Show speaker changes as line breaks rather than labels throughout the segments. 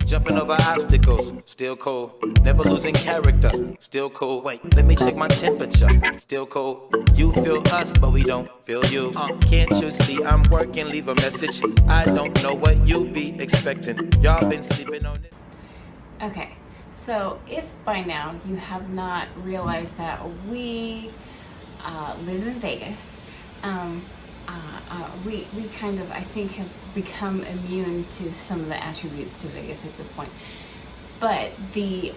Jumping over obstacles, still cool. Never losing character, still cool. Wait, let me check my temperature, still cool. You feel us, but we don't feel you. Can't you see I'm working? Leave a message. I don't know what you be expecting. Y'all been sleeping on it.
Okay, so if by now you have not realized that we live in Vegas, we kind of, I think, have become immune to some of the attributes to Vegas at this point. But the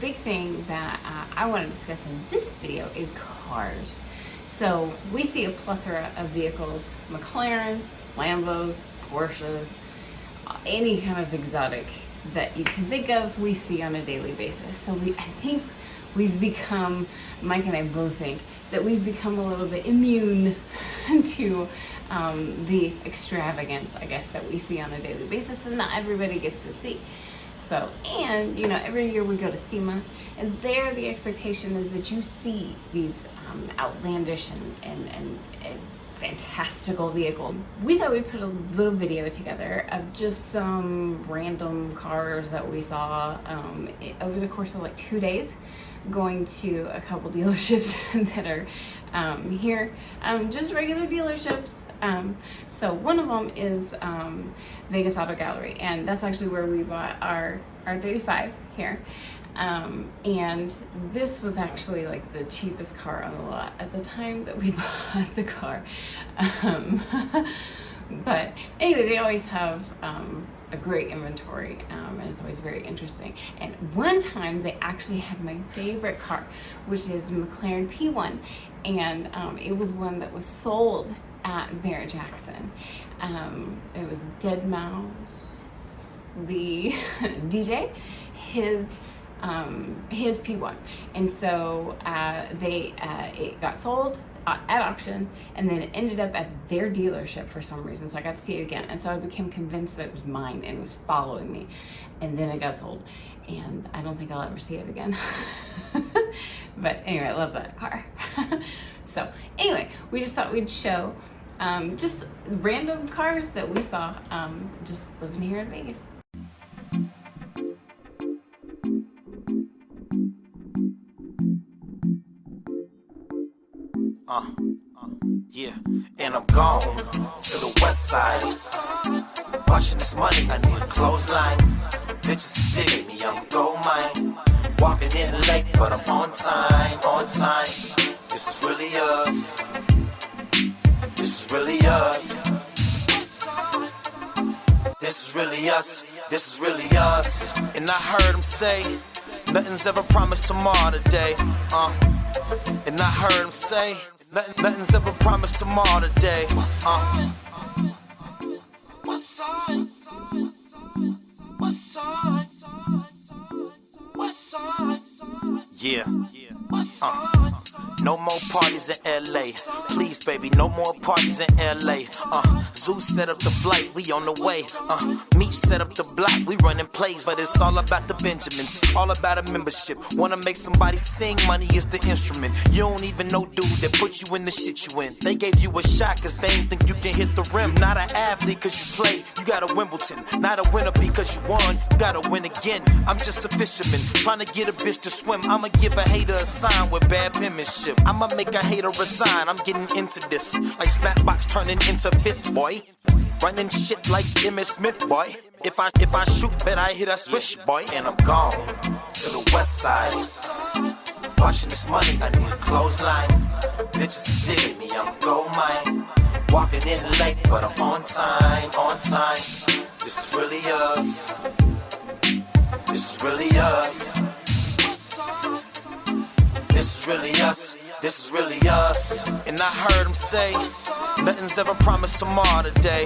big thing that I want to discuss in this video is cars. So we see a plethora of vehicles: McLarens, Lambos, Porsches, any kind of exotic that you can think of, we see on a daily basis. So I think we've become, Mike and I both think, that we've become a little bit immune to the extravagance, I guess, that we see on a daily basis that not everybody gets to see. So, and you know, every year we go to SEMA, and there the expectation is that you see these outlandish and fantastical vehicle. We thought we'd put a little video together of just some random cars that we saw over the course of like 2 days, going to a couple dealerships that are here, just regular dealerships. So one of them is Vegas Auto Gallery, and that's actually where we bought our 35 here. And this was actually like the cheapest car on the lot at the time that we bought the car. But anyway, they always have a great inventory, and it's always very interesting. And one time they actually had my favorite car, which is McLaren P1, and it was one that was sold at Barrett Jackson. It was Dead Mouse, the DJ, his P1, and so it got sold at auction, and then it ended up at their dealership for some reason, so I got to see it again, and so I became convinced that it was mine and it was following me, and then it got sold, and I don't think I'll ever see it again. But anyway, I love that car. So anyway, we just thought we'd show just random cars that we saw just living here in Vegas.
Yeah, and I'm gone to the Westside. Washing this money, I need a clothesline. Bitches is digging me, I'm gold mine. Walking in late, but I'm on time, on time. This is really us. This is really us. This is really us. This is really us. And I heard him say, nothing's ever promised tomorrow today. And I heard him say, nothing's ever promised tomorrow today. Westside. Yeah. No more parties in LA. Please, baby, no more parties in LA. Zoo set up the flight, we on the way. Meat set up the block, we running plays. But it's all about the Benjamins, all about a membership. Wanna make somebody sing, money is the instrument. You don't even know dude that put you in the shit you in. They gave you a shot cause they ain't think you can hit the rim. You're not an athlete cause you played, you got a Wimbledon. Not a winner because you won, you gotta win again. I'm just a fisherman, trying to get a bitch to swim. I'ma give a hater a sign with bad penmanship. I'ma make a hater resign, I'm getting into this. Like Snapbox turning into fist, boy. Running shit like Emmitt Smith, boy. If I shoot, bet I hit a swish, boy. And I'm gone to the Westside. Washing this money, I need a clothesline. Bitches is digging me, I'm gold mine. Walking in late, but I'm on time, on time. This is really us. This is really us. This is really us. This is really us. And I heard him say, nothing's ever promised tomorrow today.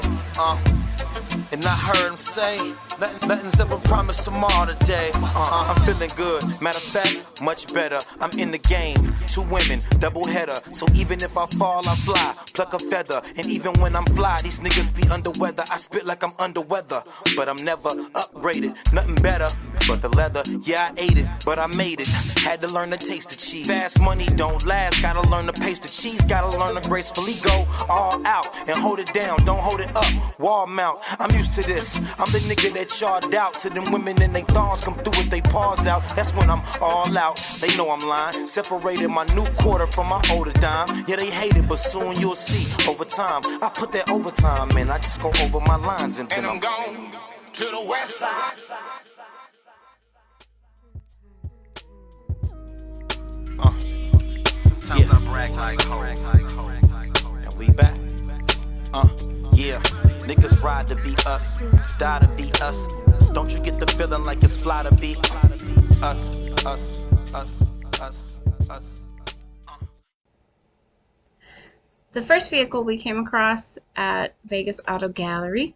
And I heard him say, nothing's ever promised tomorrow today. I'm feeling good. Matter of fact, much better. I'm in the game. 2 women, double header. So even if I fall, I fly. Pluck a feather. And even when I'm fly, these niggas be under weather. I spit like I'm under weather. But I'm never upgraded. Nothing better. But the leather, yeah, I ate it, but I made it. Had to learn to taste the cheese. Fast money don't last, gotta learn to pace the cheese. Gotta learn to gracefully go all out and hold it down, don't hold it up. Wall mount, I'm used to this. I'm the nigga that y'all doubt. To them women in they thongs come through with they paws out. That's when I'm all out. They know I'm lying. Separated my new quarter from my older dime. Yeah, they hate it, but soon you'll see. Over time, I put that overtime in. I just go over my lines and then I'm gone to the west side. Sometimes I brag like ho. And we back. Yeah. Niggas ride to be us, die to be us. Don't you get the feeling like it's fly to be us, us, us, us, us.
The first vehicle we came across at Vegas Auto Gallery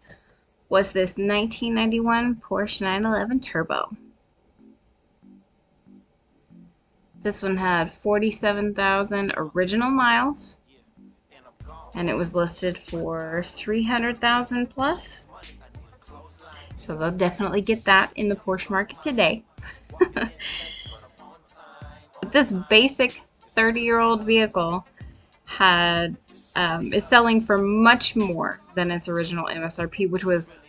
was this 1991 Porsche 911 Turbo. This one had 47,000 original miles, and it was listed for 300,000 plus. So they'll definitely get that in the Porsche market today. This basic 30-year-old vehicle is selling for much more than its original MSRP, which was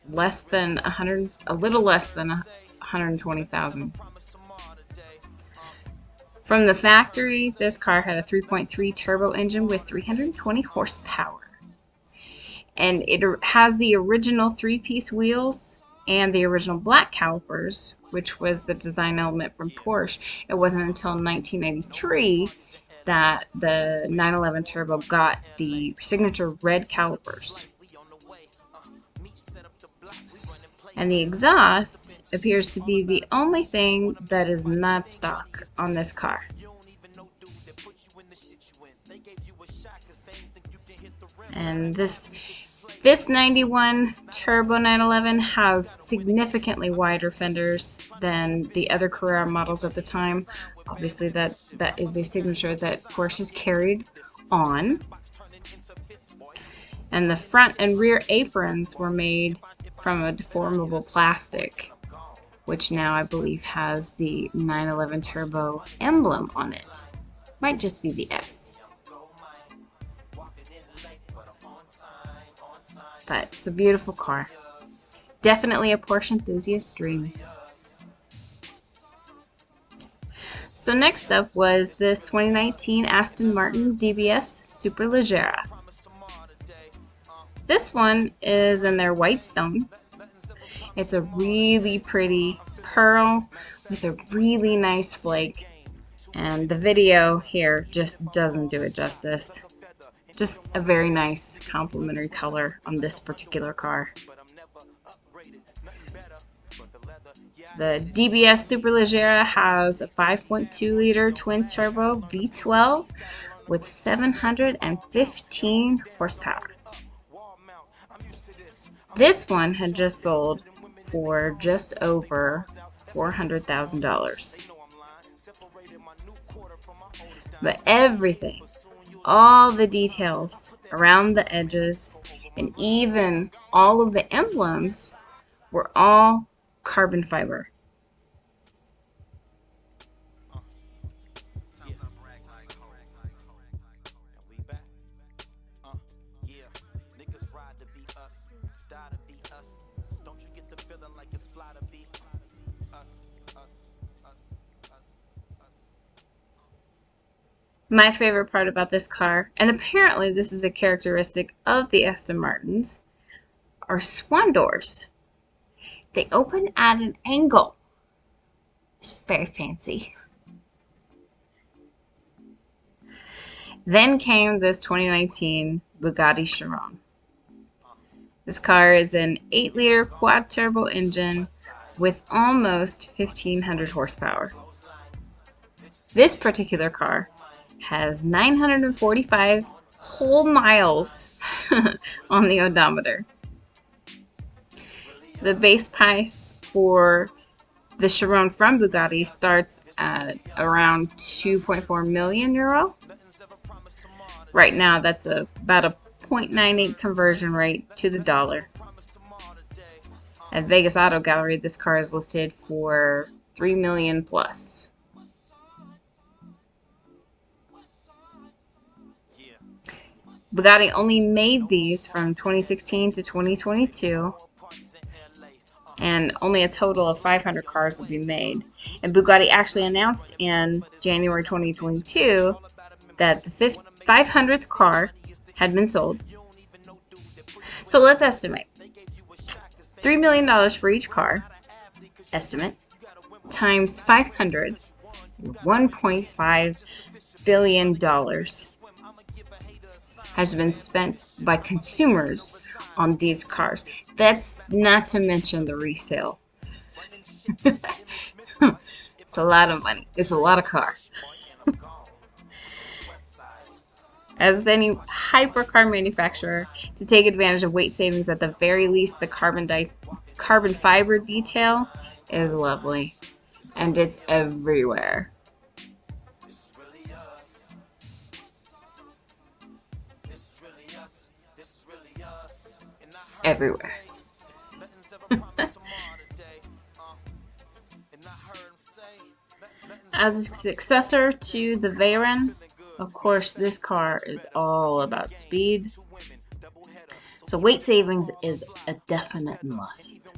a little less than 120,000. From the factory, this car had a 3.3 turbo engine with 320 horsepower. And it has the original 3-piece wheels and the original black calipers, which was the design element from Porsche. It wasn't until 1993 that the 911 Turbo got the signature red calipers. And the exhaust appears to be the only thing that is not stock on this car. And this 91 Turbo 911 has significantly wider fenders than the other Carrera models at the time. Obviously that is a signature that Porsche has carried on. And the front and rear aprons were made from a deformable plastic, which now I believe has the 911 Turbo emblem on it. Might just be the S. But it's a beautiful car. Definitely a Porsche enthusiast dream. So next up was this 2019 Aston Martin DBS Superleggera. This one is in their white stone. It's a really pretty pearl with a really nice flake. And the video here just doesn't do it justice. Just a very nice complementary color on this particular car. The DBS Superleggera has a 5.2 liter twin turbo V12 with 715 horsepower. This one had just sold for just over $400,000. But everything, all the details around the edges, and even all of the emblems were all carbon fiber. My favorite part about this car, and apparently this is a characteristic of the Aston Martins, are swan doors. They open at an angle. It's very fancy. Then came this 2019 Bugatti Chiron. This car is an 8-liter quad-turbo engine with almost 1,500 horsepower. This particular car has 945 whole miles on the odometer. The base price for the Chiron from Bugatti starts at around 2.4 million euro. Right now, that's about a 0.98 conversion rate to the dollar. At Vegas Auto Gallery, this car is listed for $3 million plus. Bugatti only made these from 2016 to 2022, and only a total of 500 cars will be made. And Bugatti actually announced in January 2022 that the 500th car had been sold. So let's estimate. $3 million for each car, estimate, times 500, $1.5 billion has been spent by consumers on these cars. That's not to mention the resale. It's a lot of money. It's a lot of car. As with any hypercar manufacturer, to take advantage of weight savings, at the very least, the carbon fiber detail is lovely. And it's everywhere. Everywhere. As a successor to the Veyron, of course, this car is all about speed. So weight savings is a definite must.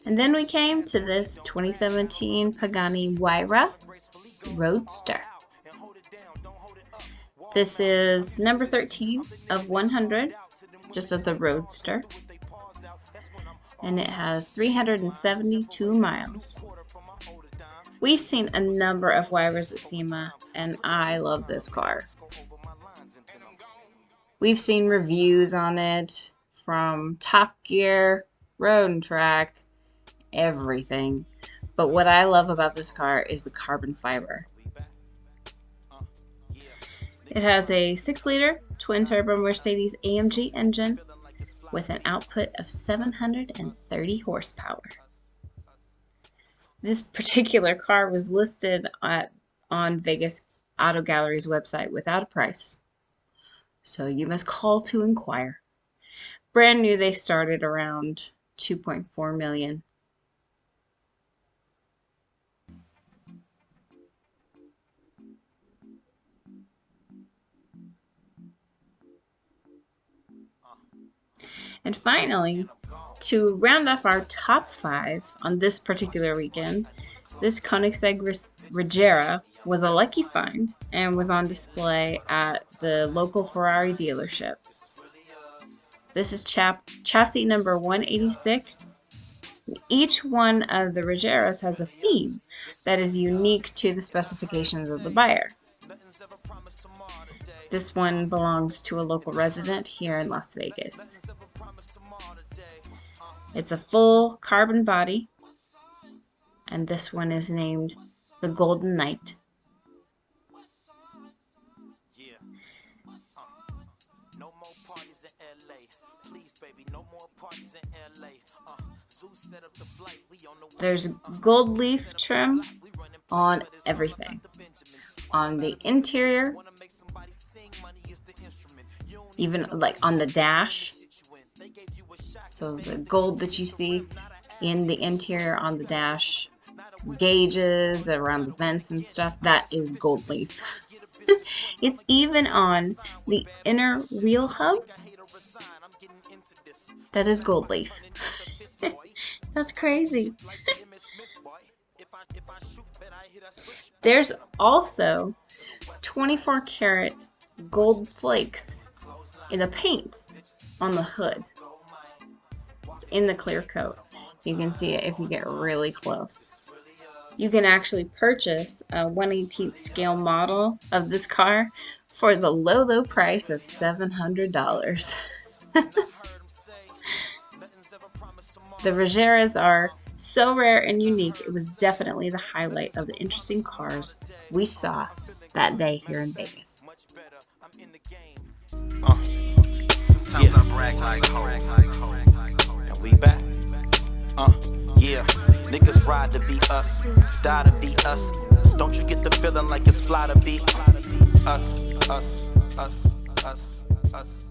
And then we came to this 2017 Pagani Huayra Roadster. This is number 13 of 100, just of the Roadster. And it has 372 miles. We've seen a number of Huayras at SEMA, and I love this car. We've seen reviews on it from Top Gear, Road and Track, everything. But what I love about this car is the carbon fiber. It has a 6-liter twin-turbo Mercedes-AMG engine with an output of 730 horsepower. This particular car was listed on Vegas Auto Gallery's website without a price, so you must call to inquire. Brand new, they started around $2.4 million. And finally, to round off our top 5 on this particular weekend, this Koenigsegg Regera was a lucky find and was on display at the local Ferrari dealership. This is chassis number 186. Each one of the Regeras has a theme that is unique to the specifications of the buyer. This one belongs to a local resident here in Las Vegas. It's a full carbon body, and this one is named the Golden Knight. There's gold leaf trim on everything. On the interior, even like on the dash. So the gold that you see in the interior on the dash, gauges around the vents and stuff, that is gold leaf. It's even on the inner wheel hub. That is gold leaf. That's crazy. There's also 24 karat gold flakes in the paint on the hood. It's in the clear coat. You can see it if you get really close. You can actually purchase a 1/18th scale model of this car for the low price of $700. The Regeras are so rare and unique, it was definitely the highlight of the interesting cars we saw that day here in Vegas.
Sometimes I brag like ho. And we back. Yeah. Niggas ride to be us, die to be us. Don't you get the feeling like it's fly to be us, us, us, us, us.